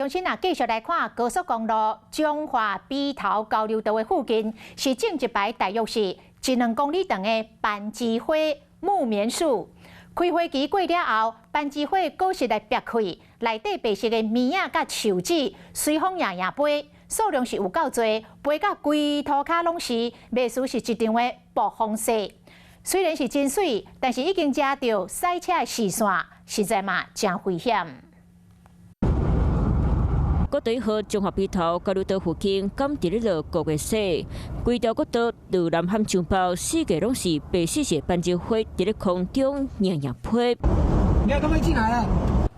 乡亲啊，继续来看高速公路彰化北投交流道的附近，是正一排大约是1-2公里长的斑枝花木棉树。开花期过了后，斑枝花果实来裂开，内底白色的棉仔甲树籽随风摇摇飞，数量是有够多，飞到规涂骹拢是，袂输是一场的暴风雪。虽然是真水，但是已经遮到赛车的视线，实在嘛真危险。 国道1号彰化北投交流道附近，刚伫咧落5月雪，规条国道từ南含上包四界拢是白色的斑枝花，伫咧空中摇摇飞。你要赶快进来了。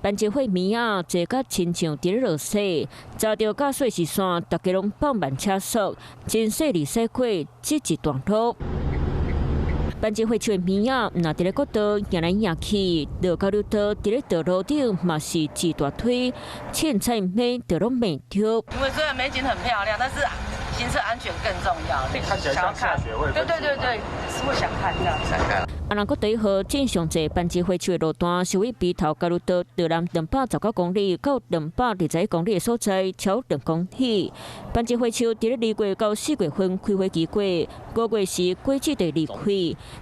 斑枝花棉仔坐甲亲像伫咧落雪，遭到驾驶视线，大家拢放慢车速，真细里细过这一段路。 斑枝花树的棉仔，若伫咧国道行来行去，落交流道伫咧道路顶嘛是一大堆，凊彩美都拢美着。因为虽然美景很漂亮，但是行车安全更重要。看起来像下雪会。对，是会想看这样子。啊，那国道1号正上坐斑枝花树的路段，是为北投交流道道南219公里到221公里的所在，超2公里。斑枝花树伫咧2月到4月份开花期过，5月时果子就离开，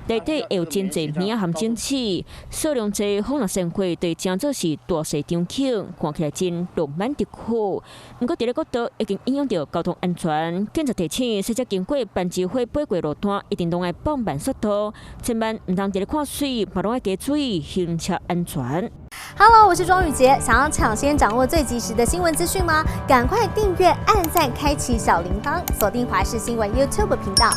内底会有真侪棉仔含种子，数量侪，风若散花，就真做是大势场景，看起来真浪漫的酷。不过伫咧国道已经影响到交通安全，警察提醒，驶车经过斑枝花爬过路段，一定拢爱放慢速度，千万唔通伫咧看水，嘛拢爱加注意行车安全。Hello， 我是庄宇杰。想要抢先掌握最及时的新闻资讯吗？赶快订阅、按赞、开启小铃铛，锁定华视新闻 YouTube 频道。